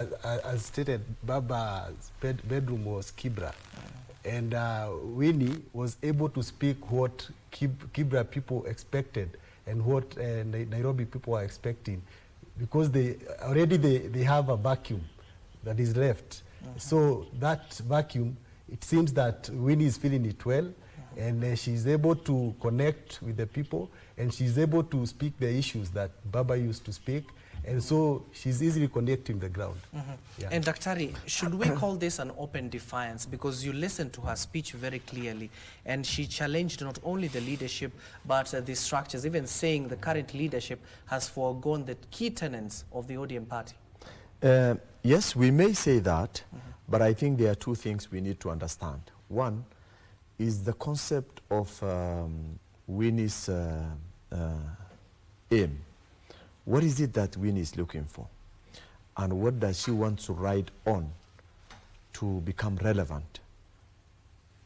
as stated, Baba's bedroom was Kibra. And Winnie was able to speak what Kibra people expected and what Nairobi people are expecting, because they have a vacuum that is left. So that vacuum, it seems that Winnie is feeling it well, and she's able to connect with the people, and she's able to speak the issues that Baba used to speak, and so she's easily connecting the ground. Yeah. And Daktari, should we call this an open defiance? Because you listened to her speech very clearly, and she challenged not only the leadership, but the structures, even saying the current leadership has foregone the key tenets of the ODM party. Yes, we may say that, but I think there are two things we need to understand. One is the concept of Winnie's aim. What is it that Winnie is looking for? And what does she want to ride on to become relevant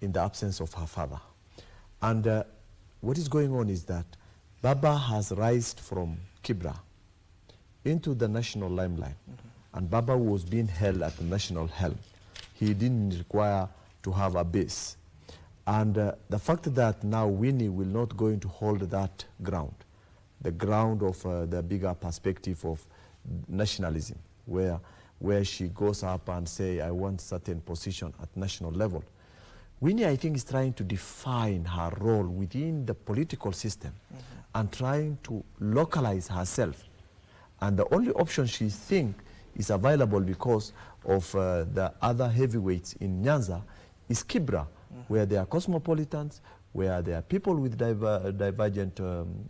in the absence of her father? And what is going on is that Baba has risen from Kibra into the national limelight. And Baba was being held at the national helm. He didn't require to have a base. And the fact that now Winnie will not going to hold that ground, the ground of the bigger perspective of nationalism, where she goes up and say, I want certain position at national level. Winnie, I think, is trying to define her role within the political system and trying to localize herself. And the only option she thinks is available because of the other heavyweights in Nyanza is Kibra, where there are cosmopolitans, where there are people with divergent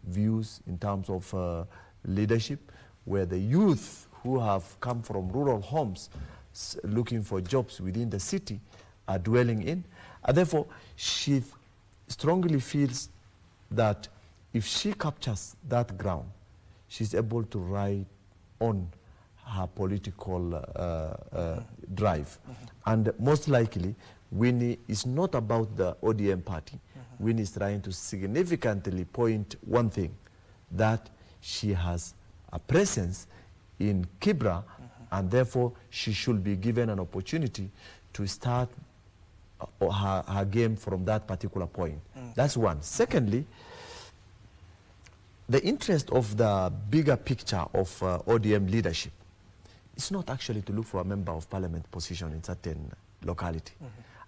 views in terms of leadership, where the youth who have come from rural homes looking for jobs within the city are dwelling in. And therefore, she strongly feels that if she captures that ground, she's able to ride on her political drive. And most likely, Winnie is not about the ODM party. Winnie is trying to significantly point one thing, that she has a presence in Kibra, and therefore she should be given an opportunity to start her game from that particular point. That's one. Secondly, the interest of the bigger picture of ODM leadership is not actually to look for a member of parliament position in certain locality.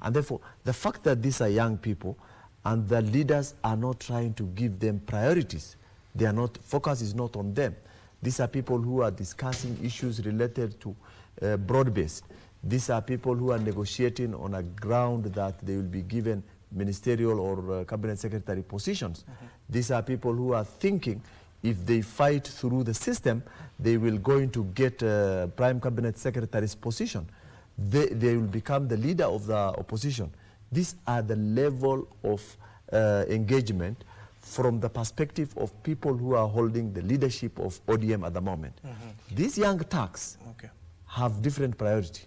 And therefore, the fact that these are young people and the leaders are not trying to give them priorities, they are not, focus is not on them. These are people who are discussing issues related to broad-based. These are people who are negotiating on a ground that they will be given ministerial or cabinet secretary positions. These are people who are thinking if they fight through the system, they will going to get prime cabinet secretary's position. They will become the leader of the opposition. These are the level of engagement from the perspective of people who are holding the leadership of ODM at the moment. These young thugs have different priority.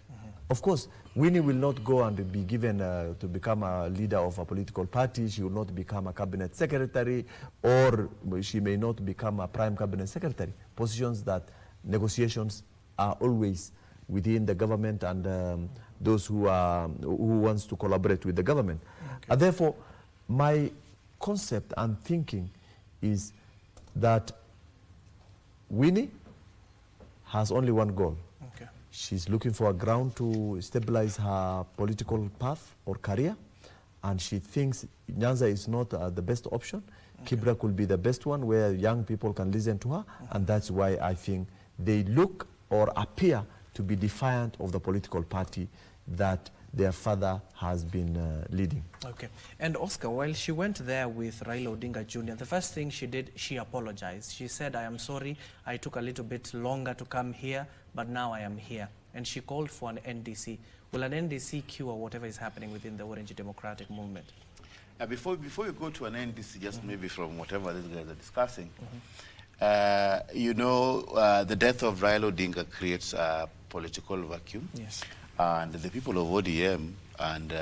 Of course, Winnie will not go and be given to become a leader of a political party. She will not become a cabinet secretary, or she may not become a prime cabinet secretary. Positions that negotiations are always within the government and those who wants to collaborate with the government. And therefore, my concept and thinking is that Winnie has only one goal. She's looking for a ground to stabilize her political path or career, and she thinks Nyanza is not the best option. Kibra could be the best one where young people can listen to her, and that's why I think they look or appear to be defiant of the political party that their father has been leading. And Oscar, while she went there with Raila Odinga Jr., the first thing she did, she apologized. She said, I am sorry, I took a little bit longer to come here, but now I am here. And she called for an NDC. Will an NDC cure whatever is happening within the Orange Democratic Movement? Before you go to an NDC, just maybe from whatever these guys are discussing, you know, the death of Raila Odinga creates a political vacuum. And the people of ODM and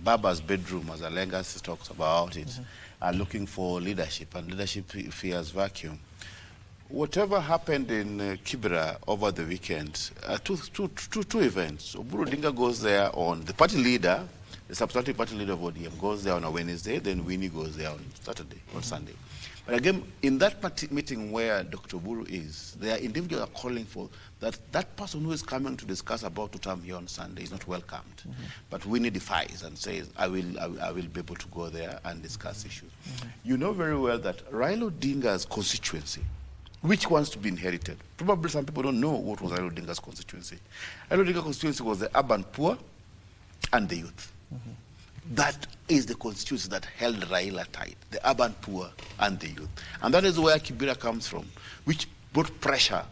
Baba's bedroom, as Alengas talks about it, are looking for leadership, and leadership fears vacuum. whatever happened in Kibra over the weekend, two events. Oburu Odinga goes there on, the party leader, the substantive party leader of ODM goes there on a Wednesday, then Winnie goes there on Saturday, on Sunday. But again, in that meeting where Dr. Oburu is, there are individuals are calling for that person who is coming to discuss about two-term here on Sunday is not welcomed. But Winnie defies and says, I will be able to go there and discuss issues. You know very well that Raila Odinga's constituency, which wants to be inherited. Probably some people don't know what was Raila Odinga's constituency. Raila Odinga's constituency was the urban poor and the youth. That is the constituency that held Raila tight, the urban poor and the youth. And that is where Kibera comes from, which brought pressure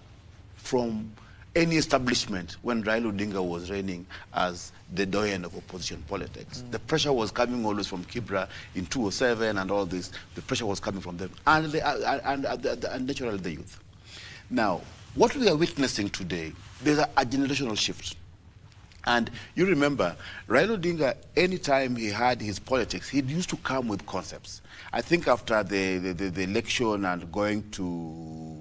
from any establishment when Raila Odinga was reigning as the doyen of opposition politics. The pressure was coming always from Kibra in 2007 and all this. The pressure was coming from them and naturally the youth. Now, what we are witnessing today, there's a generational shift. And you remember, Raila Odinga, anytime he had his politics, he used to come with concepts. I think after the election and going to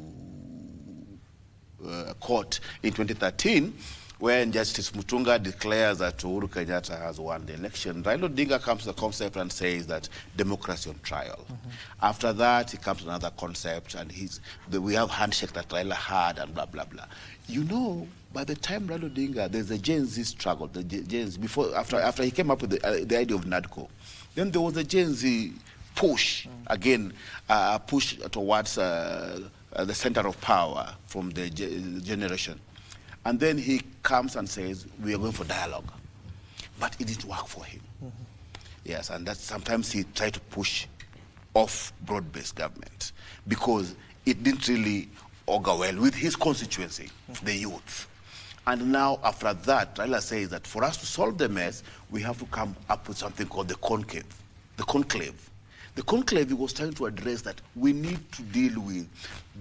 court in 2013, when Justice Mutunga declares that Uhuru Kenyatta has won the election, Raila Odinga comes to the concept and says that democracy on trial. After that, he comes to another concept, and we have handshake that Raila had, and blah, blah, blah. You know, by the time Raila Odinga, there's a Gen Z struggle, the Gen Z, after he came up with the idea of NADCO, then there was a Gen Z push, again, push towards the center of power from the generation. And then he comes and says, we are going for dialogue. But it didn't work for him. Yes, and that sometimes he tried to push off broad-based government because it didn't really augur well with his constituency, the youth. And now, after that, Raila says that for us to solve the mess, we have to come up with something called the conclave. The conclave. The conclave was trying to address that we need to deal with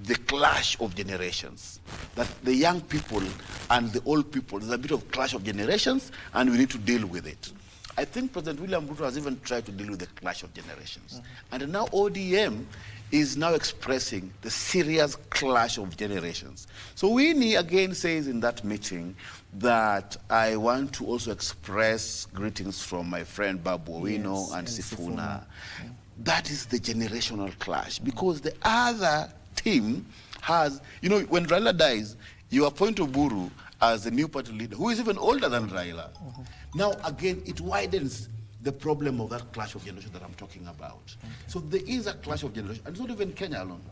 the clash of generations. That the young people and the old people, there's a bit of clash of generations, and we need to deal with it. I think President William Ruto has even tried to deal with the clash of generations. And now ODM is now expressing the serious clash of generations. So Winnie again says in that meeting that I want to also express greetings from my friend Babu Owino and Sifuna. That is the generational clash, because the other team has, you know, when Raila dies, you appoint Oburu as the new party leader, who is even older than Raila. Now, again, it widens the problem of that clash of generation that I'm talking about. So there is a clash of generation, and it's not even Kenya alone,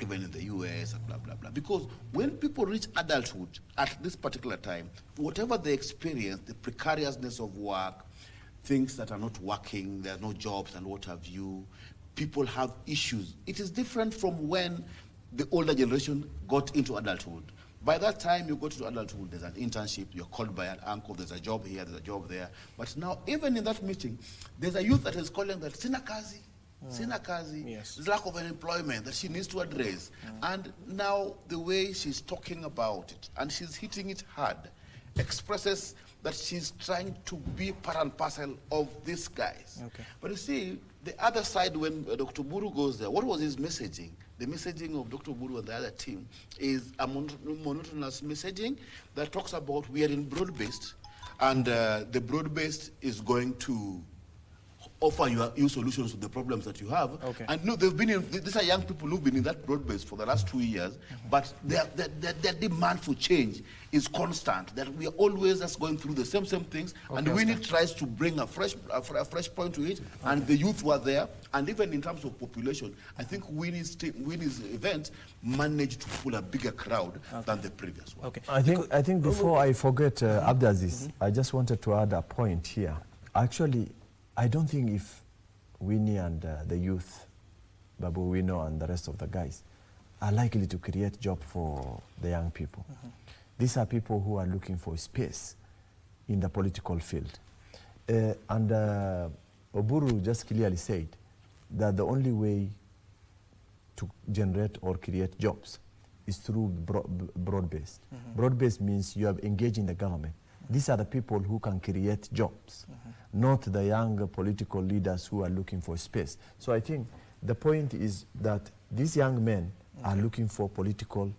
even in the US and blah, blah, blah. Because when people reach adulthood at this particular time, whatever they experience, the precariousness of work, things that are not working, there are no jobs and what have you, people have issues. It is different from when the older generation got into adulthood. By that time you go to adulthood, there's an internship, you're called by an uncle, there's a job here, there's a job there. But now, even in that meeting, there's a youth that is calling that sina kazi, there's lack of employment that she needs to address. And now the way she's talking about it, and she's hitting it hard, expresses that she's trying to be part and parcel of these guys. But you see, the other side, when Dr. Buru goes there, what was his messaging? The messaging of Dr. Buru and the other team is a monotonous messaging that talks about we are in broad-based, and the broad-based is going to offer you solutions to the problems that you have. And no, they've been these are young people who've been in that broad base for the last 2 years, but their demand for change is constant, that we are always just going through the same things, and Winnie tries to bring a fresh point to it, and the youth were there, and even in terms of population, I think Winnie's event managed to pull a bigger crowd than the previous one. I think before I forget, Abdiaziz, I just wanted to add a point here. Actually, I don't think if Winnie and the youth, Babu Owino and the rest of the guys, are likely to create job for the young people. These are people who are looking for space in the political field. And Oburu just clearly said that the only way to generate or create jobs is through broad-based. Broad-based means you are engaging the government. These are the people who can create jobs, not the young political leaders who are looking for space. So I think the point is that these young men are looking for political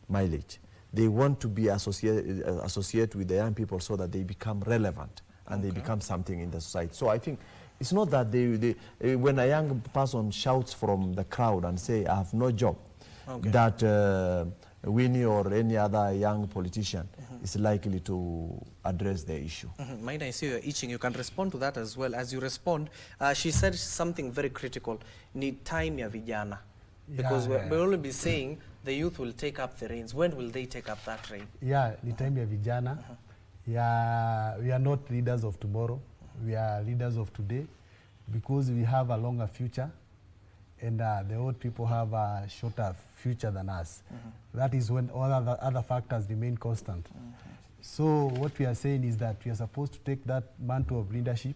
mileage. They want to be associated with the young people so that they become relevant and they become something in the society. So I think it's not that when a young person shouts from the crowd and say, I have no job, that Winnie or any other young politician is likely to address the issue. Mind, I see you're itching. You can respond to that as well. As you respond, she said something very critical. Need time ya vijana. Because we'll only be saying the youth will take up the reins. When will they take up that rein? Yeah, ni time ya vijana. Yeah, we are not leaders of tomorrow. We are leaders of today because we have a longer future and the old people have a shorter future than us. That is when all other factors remain constant. So what we are saying is that we are supposed to take that mantle of leadership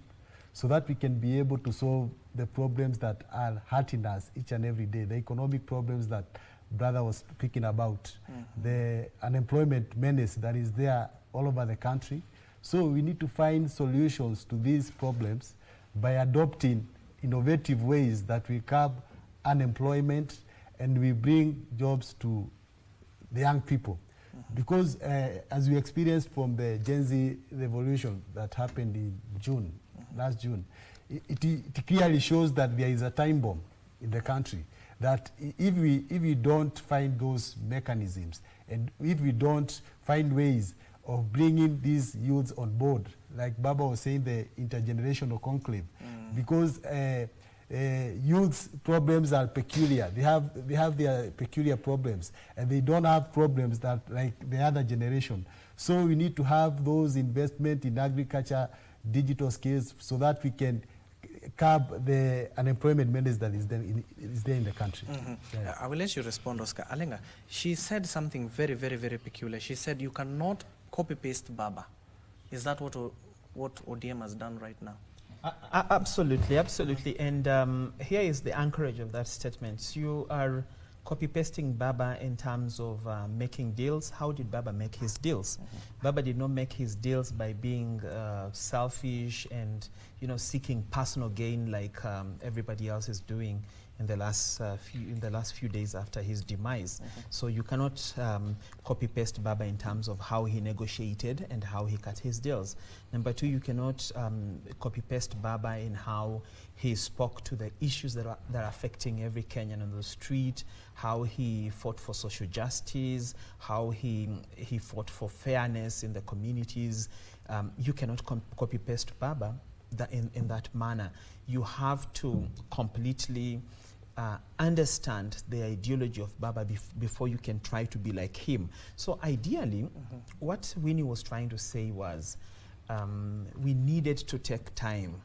so that we can be able to solve the problems that are hurting us each and every day, the economic problems that brother was speaking about, the unemployment menace that is there all over the country. So we need to find solutions to these problems by adopting innovative ways that will curb unemployment and we bring jobs to the young people. Because as we experienced from the Gen Z revolution that happened in June, last June, it clearly shows that there is a time bomb in the country. That if we don't find those mechanisms and if we don't find ways of bringing these youths on board, like Baba was saying, the intergenerational conclave, because youth's problems are peculiar. They have their peculiar problems, and they don't have problems that like the other generation. So we need to have those investment in agriculture, digital skills, so that we can curb the unemployment menace that is there in the country. Yeah. I will let you respond, Oscar. Alenga, she said something very, very, very peculiar. She said you cannot copy-paste Baba. Is that what ODM has done right now? Absolutely, absolutely. And here is the anchorage of that statement. You are copy-pasting Baba in terms of making deals. How did Baba make his deals? Baba did not make his deals by being selfish and seeking personal gain like everybody else is doing in the last few days after his demise. So you cannot copy-paste Baba in terms of how he negotiated and how he cut his deals. Number two, you cannot copy-paste Baba in how he spoke to the issues that are affecting every Kenyan on the street, how he fought for social justice, how he fought for fairness in the communities. You cannot copy-paste Baba in that manner. You have to completely understand the ideology of Baba before you can try to be like him. So ideally, what Winnie was trying to say was we needed to take time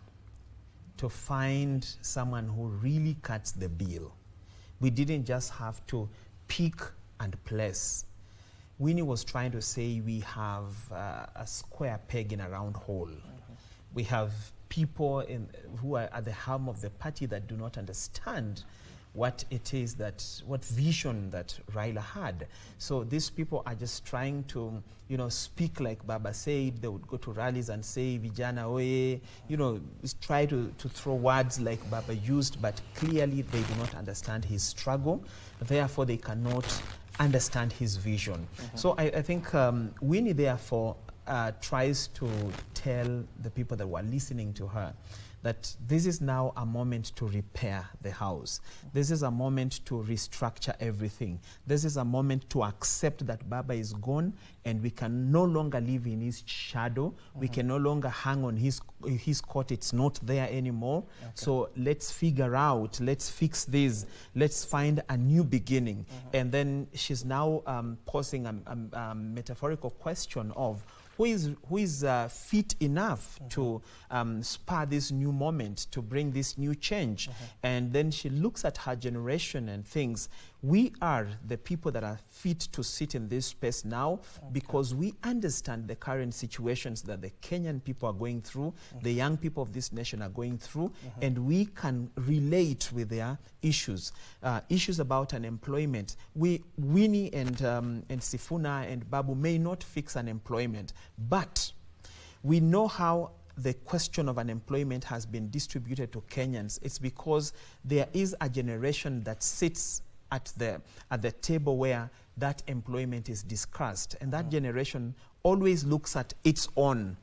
to find someone who really cuts the bill. We didn't just have to pick and place. Winnie was trying to say we have a square peg in a round hole. We have people who are at the helm of the party that do not understand what it is what vision that Raila had. So these people are just trying to, speak like Baba said. They would go to rallies and say, Vijana oye, try to throw words like Baba used, but clearly they do not understand his struggle. Therefore, they cannot understand his vision. So I think Winnie, therefore, tries to tell the people that were listening to her that this is now a moment to repair the house. This is a moment to restructure everything. This is a moment to accept that Baba is gone and we can no longer live in his shadow. We can no longer hang on his coat. It's not there anymore. So let's figure out, let's fix this, let's find a new beginning. And then she's now posing a metaphorical question of who is fit enough to spur this new moment, to bring this new change. And then she looks at her generation and thinks, we are the people that are fit to sit in this space now because we understand the current situations that the Kenyan people are going through, the young people of this nation are going through, and we can relate with their issues. Issues about unemployment. Winnie and Sifuna and Babu may not fix unemployment, but we know how the question of unemployment has been distributed to Kenyans. It's because there is a generation that sits at the table where that employment is discussed. And that generation always looks at its own,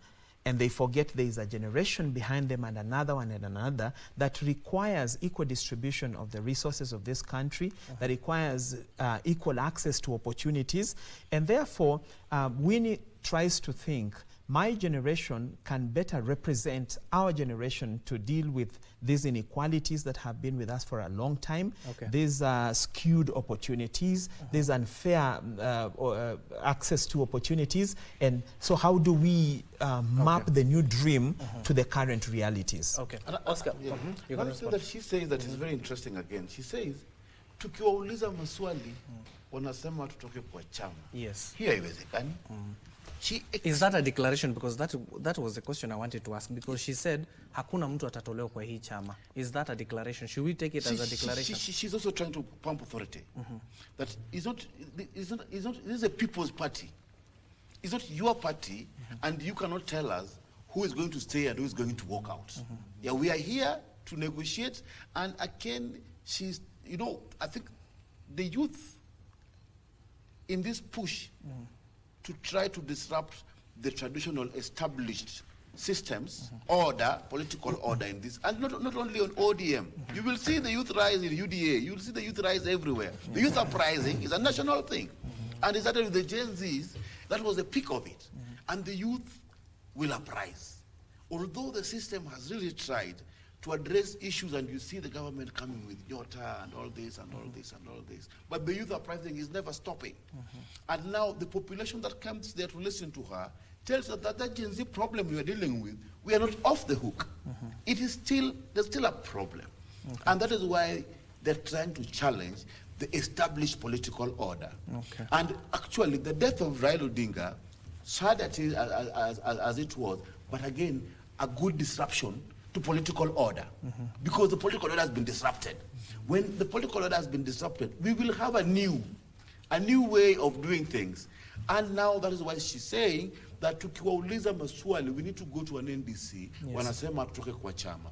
and they forget there is a generation behind them and another one and another that requires equal distribution of the resources of this country, that requires equal access to opportunities. And therefore, Winnie tries to think, my generation can better represent our generation to deal with these inequalities that have been with us for a long time, these skewed opportunities, these unfair access to opportunities. And so how do we map the new dream to the current realities? Okay. Oscar, you're going to respond. That she says that is very interesting again. She says, tukiwauliza maswali, wanasema tutoke kwa chama. Yes. Hiyo haiwezekani. Is that a declaration? Because that was the question I wanted to ask, because she said hakuna mtu atatolewa kwa hii chama. Is that a declaration? Should we take it as a declaration? She's also trying to pump authority. That this is a people's party. It's not your party, and you cannot tell us who is going to stay and who is going to walk out. Yeah, we are here to negotiate, and again, she's, I think the youth in this push to try to disrupt the traditional established systems, order, political order in this, and not only on ODM. You will see the youth rise in UDA, you will see the youth rise everywhere. The youth uprising is a national thing. And it started with the Gen Zs, that was the peak of it. And the youth will uprise. Although the system has really tried to address issues, and you see the government coming with Yota and all this and all this and all this, but the youth uprising is never stopping. And now the population that comes there to listen to her tells us that Gen Z problem we are dealing with, we are not off the hook. It is still, there's still a problem. And that is why they're trying to challenge the established political order. And actually, the death of Raila Odinga, sad as it was, but again, a good disruption to political order, because the political order has been disrupted. When the political order has been disrupted, we will have a new way of doing things. And now that is why she's saying that tukiwauliza maswali, we need to go to an NDC, wanasema tutoke kwa chama.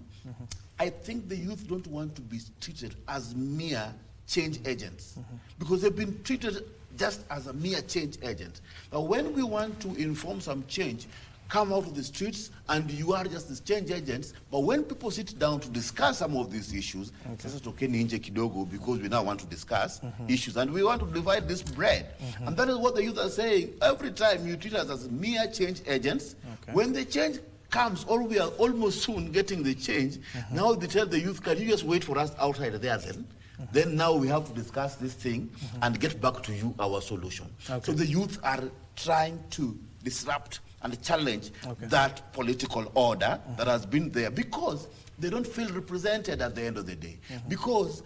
I think the youth don't want to be treated as mere change agents, because they've been treated just as a mere change agent. But when we want to inform some change, come out of the streets and you are just these change agents. But when people sit down to discuss some of these issues, because we now want to discuss issues and we want to divide this bread. And that is what the youth are saying. Every time you treat us as mere change agents, when the change comes, or we are almost soon getting the change, now they tell the youth, can you just wait for us outside there then? Then now we have to discuss this thing and get back to you our solution. So the youth are trying to disrupt and challenge that political order that has been there, because they don't feel represented at the end of the day. Because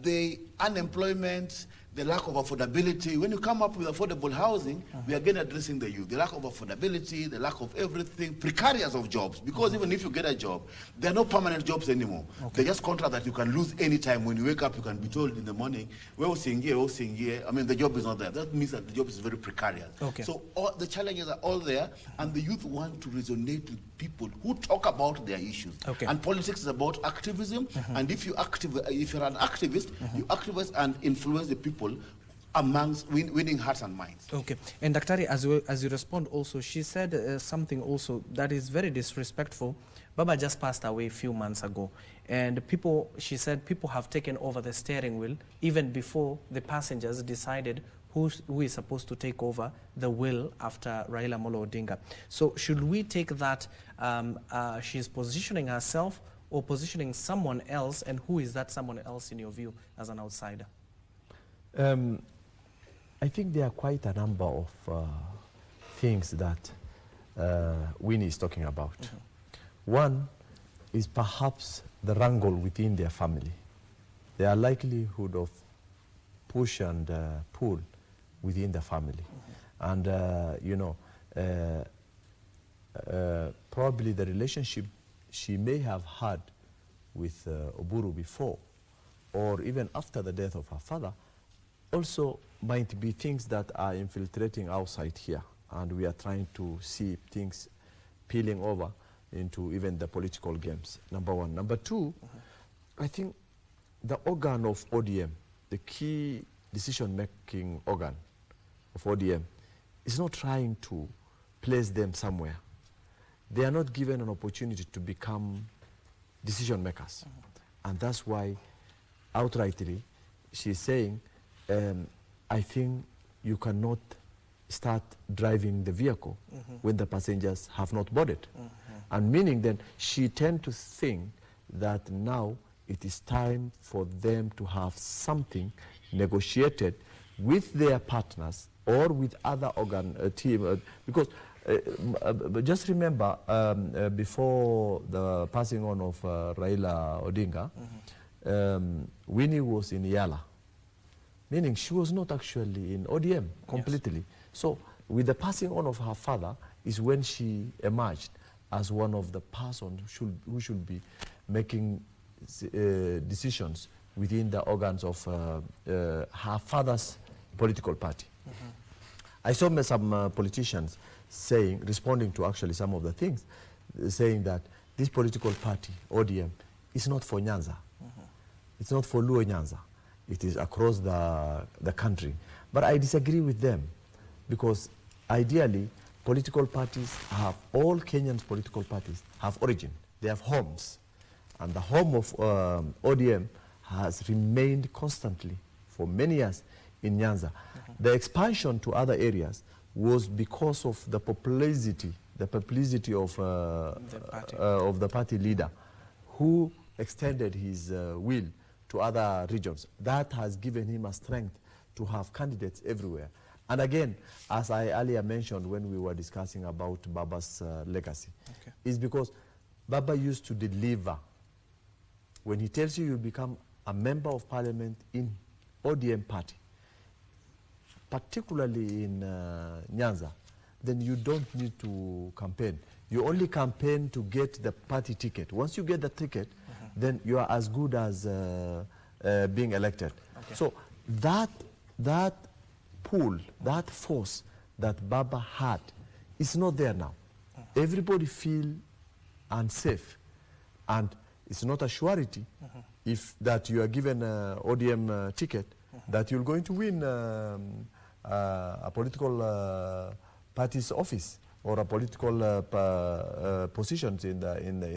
the unemployment, the lack of affordability, when you come up with affordable housing, we are again addressing the youth. The lack of affordability, the lack of everything, precarious of jobs, because even if you get a job, there are no permanent jobs anymore. They're just contracts that you can lose anytime. When you wake up, you can be told in the morning, we're seeing here. I mean, the job is not there. That means that the job is very precarious. So all the challenges are all there, and the youth want to resonate with people who talk about their issues. And politics is about activism, and if you're an activist, you activate and influence the people amongst winning hearts and minds. And Daktari, as you respond also, she said something also that is very disrespectful. Baba just passed away a few months ago, and she said people have taken over the steering wheel even before the passengers decided who is supposed to take over the wheel after Raila Molo Odinga. So should we take that she's positioning herself or positioning someone else, and who is that someone else in your view as an outsider? I think there are quite a number of things that Winnie is talking about. One is perhaps the wrangle within their family. Their likelihood of push and pull within the family. And, probably the relationship she may have had with Oburu before, or even after the death of her father, also might be things that are infiltrating outside here, and we are trying to see things peeling over into even the political games, number one. Number two, I think the organ of ODM, the key decision-making organ of ODM is not trying to place them somewhere. They are not given an opportunity to become decision makers. And that's why, outrightly, she's saying, I think you cannot start driving the vehicle when the passengers have not boarded. And meaning then, she tend to think that now it is time for them to have something negotiated with their partners or with other team, because just remember, before the passing on of Raila Odinga, Winnie was in Yala, meaning she was not actually in ODM completely. Yes. So with the passing on of her father is when she emerged as one of the persons who should be making decisions within the organs of her father's political party. I saw some politicians saying, responding to actually some of the things, saying that this political party, ODM, is not for Nyanza. It's not for Luo Nyanza. It is across the country. But I disagree with them, because ideally, political parties have, all Kenyan political parties have origin. They have homes. And the home of ODM has remained constantly for many years in Nyanza. The expansion to other areas was because of the publicity of the party leader, who extended his will to other regions. That has given him a strength to have candidates everywhere. And again, as I earlier mentioned when we were discussing about Baba's legacy, is because Baba used to deliver. When he tells you become a member of parliament in ODM party, particularly in Nyanza, then you don't need to campaign. You only campaign to get the party ticket. Once you get the ticket, then you are as good as being elected. So that pull, that force that Baba had is not there now. Everybody feel unsafe, and it's not a surety if that you are given an ODM ticket that you're going to win a political party's office or a political positions in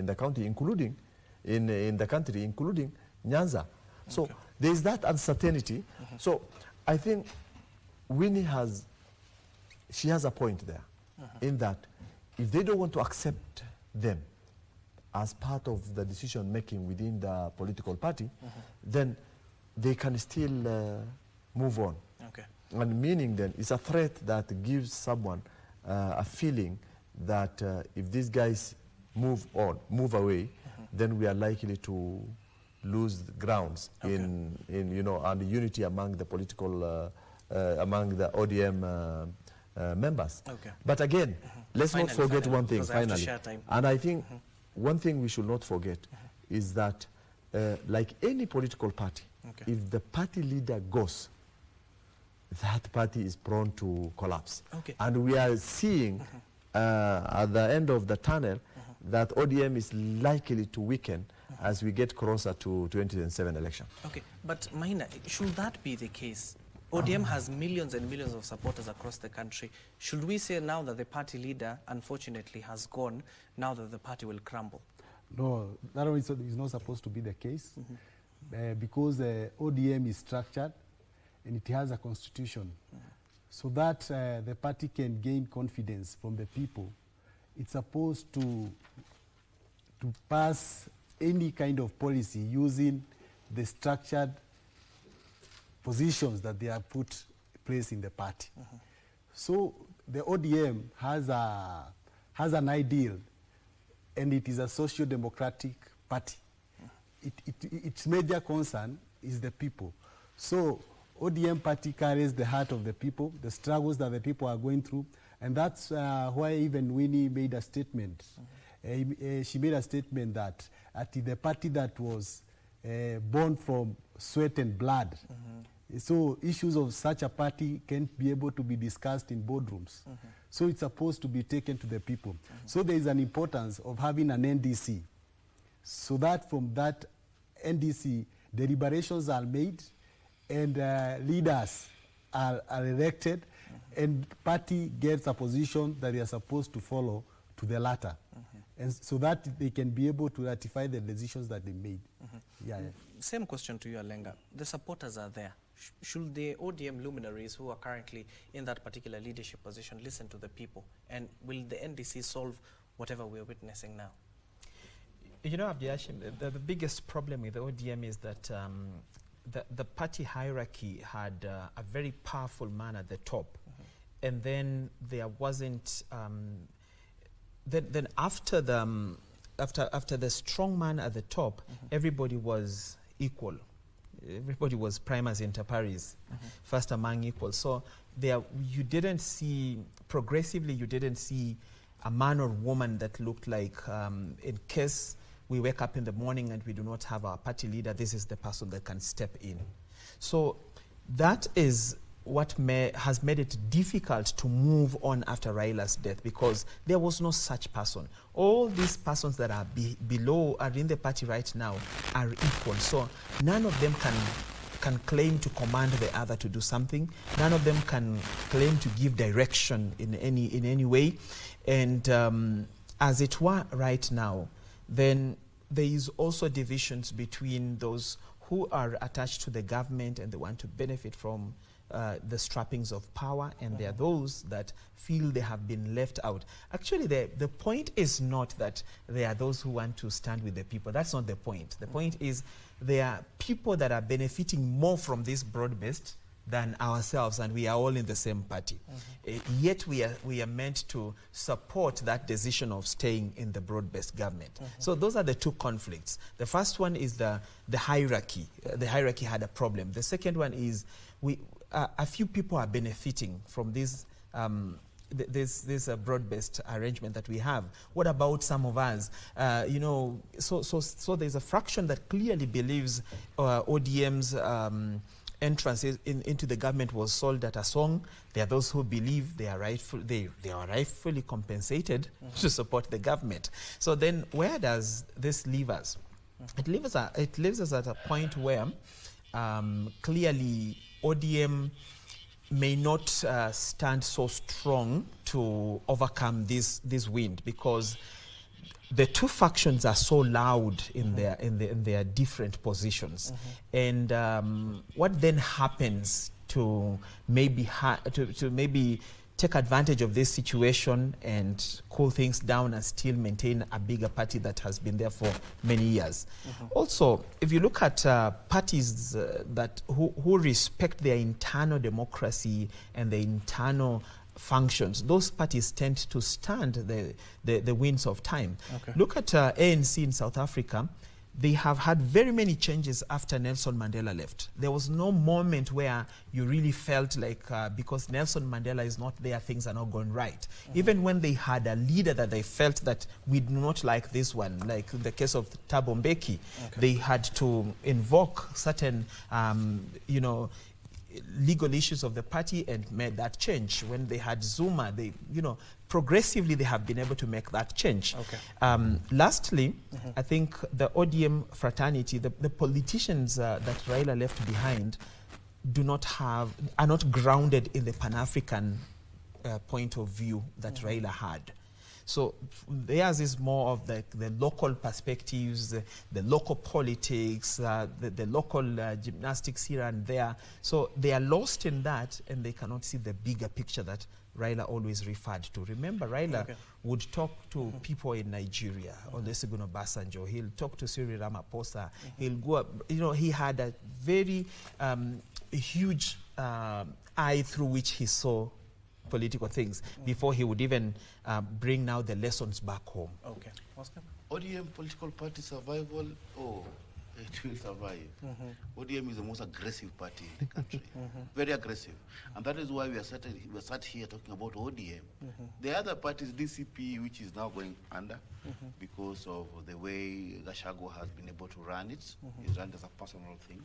the county, including in the country, including Nyanza. So there is that uncertainty. So I think Winnie has a point there, in that if they don't want to accept them as part of the decision making within the political party, then they can still move on. And meaning then it's a threat that gives someone a feeling that if these guys move away, then we are likely to lose grounds in you know, and unity among the political among the ODM members. But again, let's not forget one thing finally. And I think one thing we should not forget is that like any political party, if the party leader goes, that party is prone to collapse. And we are seeing at the end of the tunnel that ODM is likely to weaken as we get closer to 2027 election. But Maina, should that be the case? ODM has millions and millions of supporters across the country. Should we say now that the party leader, unfortunately, has gone, now that the party will crumble? No, that is not supposed to be the case, because ODM is structured and it has a constitution, so that the party can gain confidence from the people. It's supposed to pass any kind of policy using the structured positions that they have put in place in the party. So the ODM has an ideal, and it is a socio-democratic party. Its major concern is the people. So ODM party carries the heart of the people, the struggles that the people are going through, and that's why even Winnie made a statement. She made a statement that the party that was born from sweat and blood, so issues of such a party can't be able to be discussed in boardrooms. So it's supposed to be taken to the people. So there is an importance of having an NDC, so that from that NDC, deliberations are made, and leaders are elected, and party gets a position that they are supposed to follow to the latter, and so that they can be able to ratify the decisions that they made. Same question to you, Alenga. The supporters are there. Should the ODM luminaries who are currently in that particular leadership position listen to the people? And will the NDC solve whatever we're witnessing now? You know, Abdiaziz, the biggest problem with the ODM is that the party hierarchy had a very powerful man at the top, and then there wasn't. Then after the strong man at the top, everybody was equal. Everybody was primus inter pares, first among equals. So there, you didn't see, progressively, you didn't see a man or woman that looked like, in case we wake up in the morning and we do not have our party leader, this is the person that can step in. So that is what has made it difficult to move on after Raila's death, because there was no such person. All these persons that are below, are in the party right now, are equal. So none of them can claim to command the other to do something. None of them can claim to give direction in any way. And as it were right now, then there is also divisions between those who are attached to the government and they want to benefit from the strappings of power, and there are those that feel they have been left out. Actually, the point is not that there are those who want to stand with the people. That's not the point. The point is there are people that are benefiting more from this broad-based than ourselves, and we are all in the same party. Yet we are meant to support that decision of staying in the broad-based government. So those are the two conflicts. The first one is the hierarchy. The hierarchy had a problem. The second one is a few people are benefiting from this this broad-based arrangement that we have. What about some of us? You know, so there's a fraction that clearly believes ODM's entrance into the government was sold at a song. There are those who believe they are rightfully compensated to support the government. So then, where does this leave us? It leaves us at a point where clearly ODM may not stand so strong to overcome this wind, because the two factions are so loud in their different positions. And what then happens to maybe maybe take advantage of this situation and cool things down and still maintain a bigger party that has been there for many years. Also, if you look at parties that who respect their internal democracy and their internal functions, those parties tend to stand the winds of time. Look at ANC in South Africa. They have had very many changes after Nelson Mandela left. There was no moment where you really felt like because Nelson Mandela is not there, things are not going right. Even when they had a leader that they felt that we do not like this one, like the case of Thabo Mbeki, they had to invoke certain, you know, legal issues of the party and made that change. When they had Zuma, they, you know, progressively they have been able to make that change. Lastly, I think the ODM fraternity, the politicians that Raila left behind are not grounded in the Pan-African point of view that Raila had. So theirs is more of the local perspectives, the local politics, the local gymnastics here and there. So they are lost in that, and they cannot see the bigger picture that Raila always referred to. Remember, Raila would talk to people in Nigeria, Olusegun Obasanjo. He'll talk to Cyril Ramaphosa. He'll go up. You know, he had a very huge eye through which he saw political things before he would even bring now the lessons back home. Oscar? ODM political party survival, it will survive. ODM is the most aggressive party in the country, very aggressive. And that is why we are sat here talking about ODM. The other parties, DCP, which is now going under because of the way Gachagua has been able to run it. He's run it as a personal thing.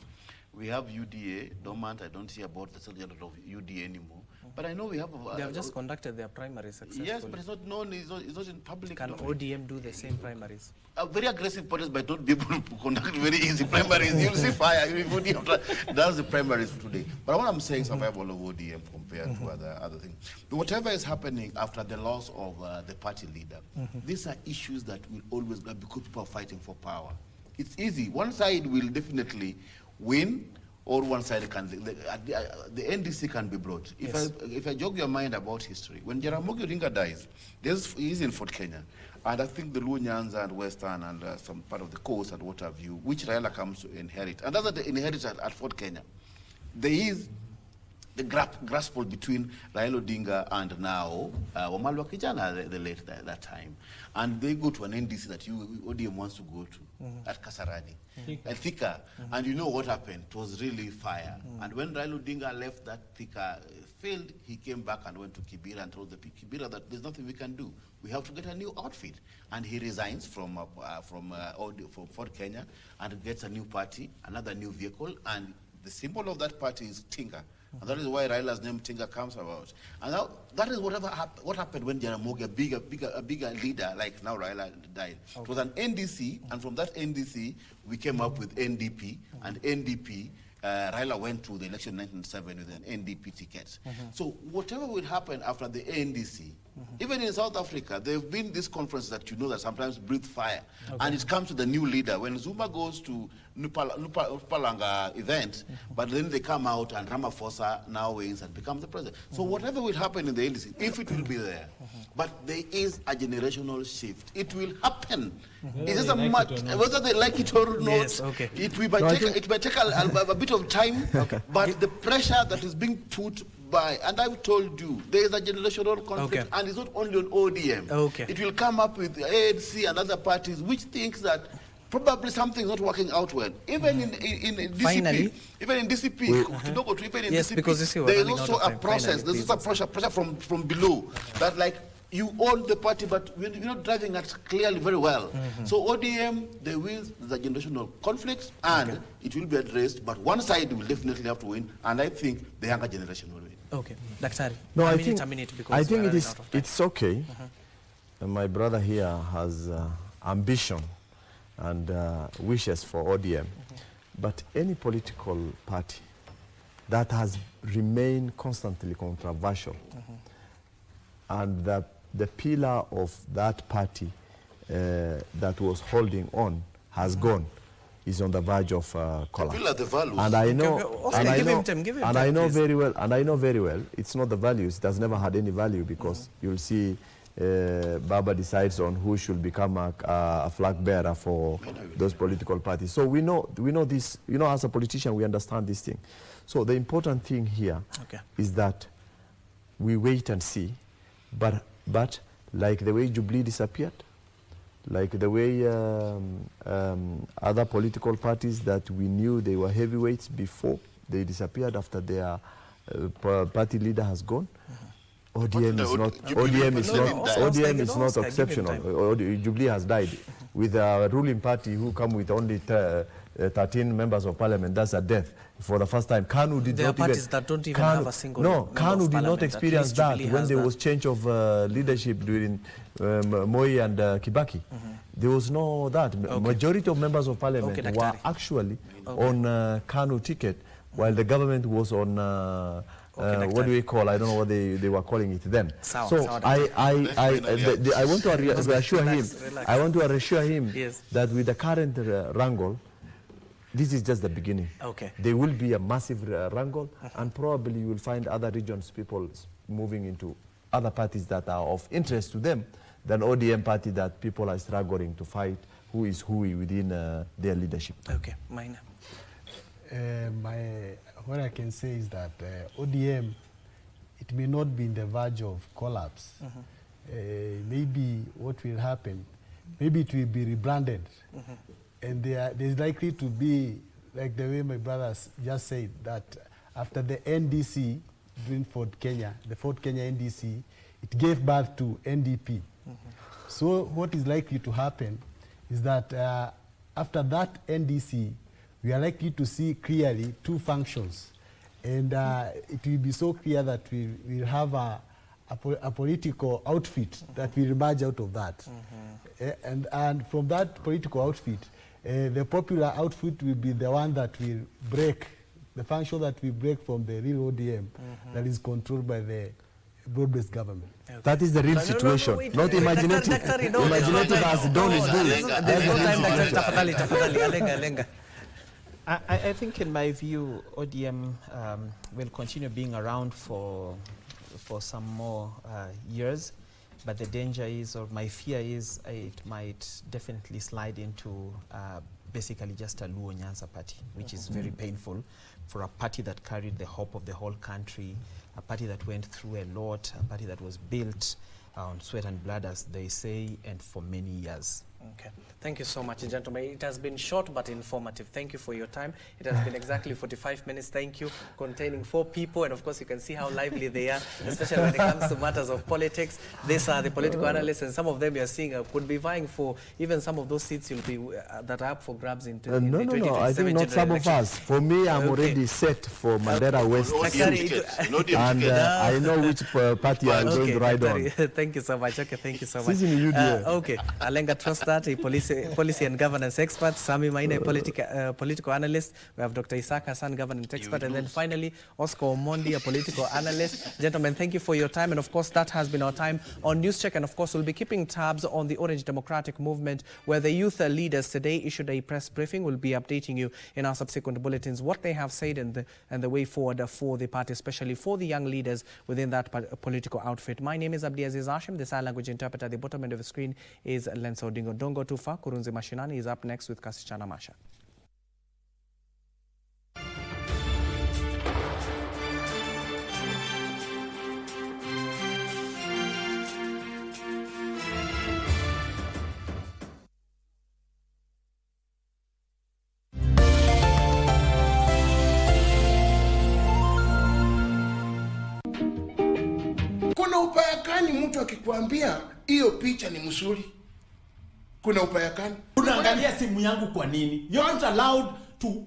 We have UDA, dormant. I don't see about the subject of UDA anymore. But I know we have... They have just conducted their primaries successfully. Yes, but it's not known, it's not in public. Can ODM do the same primaries? Very aggressive parties might not be able to conduct very easy primaries. You'll see fire if ODM does the primaries today. But what I'm saying, survival of ODM compared to other things. But whatever is happening after the loss of the party leader, these are issues that will always go because people are fighting for power. It's easy. One side will definitely win, or one side can, the NDC can be brought. If I jog your mind about history, when Jaramogi Odinga dies, he's in Fort Kenya, and I think the Luo Nyanza and Western and some part of the coast and what have you, which Raila comes to inherit. And that's the inheritance at Fort Kenya. There is the grapple between Raila Odinga and now Wamalwa Kijana, the late that time. And they go to an NDC that ODM wants to go to at Kasarani, at Thika. And you know what happened? It was really fire. And when Raila Odinga left that Thika field, he came back and went to Kibera and told the Kibera that there's nothing we can do. We have to get a new outfit. And he resigns from Fort Kenya and gets a new party, another new vehicle. And the symbol of that party is Tinga. And that is why Raila's name Tinga comes about. And now, that is what happened when Jaramogi, a bigger leader, like now Raila, died. It was an NDC, and from that NDC, we came up with NDP, and NDP, Raila went to the election in 1997 with an NDP ticket. So whatever will happen after the NDC, even in South Africa, there have been these conferences that you know that sometimes breathe fire. And it comes to the new leader. When Zuma goes to Nupalanga event, but then they come out and Ramaphosa now wins and becomes the president. So whatever will happen in the NDC, if it will be there, but there is a generational shift. It will happen. It is whether they like it or not, it might take a bit of time, but the pressure that is being put by, and I've told you, there is a generational conflict, and it's not only on ODM. It will come up with ANC and other parties which thinks that probably something is not working out well. Even in DCP, even in DCP, there is also a process. There is a pressure from below that, like, you own the party, but you're not driving that clearly very well. So ODM, there is the generational conflict, and it will be addressed, but one side will definitely have to win, and I think the younger generation will win. Okay, Daktari. No, I think it's okay. My brother here has ambition and wishes for ODM, but any political party that has remained constantly controversial, and that the pillar of that party that was holding on has gone, is on the verge of collapse. The values. And I know, and I know very well, it's not the values. It has never had any value, because you'll see Baba decides on who should become a flag bearer for those political parties. So we know this. You know, as a politician, we understand this thing. So the important thing here is that we wait and see. But like the way Jubilee disappeared, like the way other political parties that we knew they were heavyweights before, they disappeared after their party leader has gone. ODM is not exceptional. Jubilee has died with a ruling party who come with only 13 members of parliament. That's a death for the first time. KANU did not parties that don't even have a single KANU did not experience that when there was change of leadership during Moi and Kibaki. There was no that. Majority of members of parliament were actually on KANU ticket, while the government was on what do we call? I don't know what they were calling it then. So I want to reassure him. I want to reassure him that with the current wrangle, this is just the beginning. There will be a massive wrangle, and probably you will find other regions people moving into other parties that are of interest to them than ODM party that people are struggling to fight who is who within their leadership. Okay, Maina. What I can say is that ODM, it may not be in the verge of collapse. Maybe what will happen, maybe it will be rebranded. And there's likely to be, like the way my brothers just said, that after the NDC during the Fort Kenya NDC, it gave birth to NDP. So what is likely to happen is that after that NDC, we are likely to see clearly two functions. And it will be so clear that we will have a political outfit that will emerge out of that. And from that political outfit, the popular outfit will be the one that will break, the function that will break from the real ODM that is controlled by the broad-based government. Okay. That is the real situation, not imaginative. Imaginative as Don is doing. There's no time, Tafadhali. I think, in my view, ODM will continue being around for some more years, but the danger is, or my fear is, it might definitely slide into basically just a Luo Nyanza party, which is very painful for a party that carried the hope of the whole country, a party that went through a lot, a party that was built on sweat and blood, as they say, and for many years. Okay. Thank you so much, gentlemen. It has been short but informative. Thank you for your time. It has been exactly 45 minutes. Thank you. Containing 4 people. And of course, you can see how lively they are, especially when it comes to matters of politics. These are the political analysts, and some of them you are seeing could be vying for even some of those seats you'll be that are up for grabs in, in the 2027 No. I think not some election. of us. For me, I'm already set for Mandela West. And I know which party I'm going to ride on. Thank you so much. Okay, thank you so much. Okay. Alenga Trustat, a policy and governance expert. Sami Maina, a political analyst. We have Dr. Isaac Hassan, governance expert. And then finally, Oscar Omondi, a political analyst. Gentlemen, thank you for your time. And of course, that has been our time on News Check. And of course, we'll be keeping tabs on the Orange Democratic Movement, where the youth leaders today issued a press briefing. We'll be updating you in our subsequent bulletins what they have said and the way forward for the party, especially for the young leaders within that political outfit. My name is Abdiaziz Hashim, the sign language interpreter. At the bottom end of the screen is Lensa Odinga. Don't go too far. Kurunzi Mashinani is up next with Kasichana Masha. Kuna upayakani mtu akikwambia hiyo picha ni mzuri. Kuna upayakani. Unaangalia simu yangu kwa nini? You're not allowed to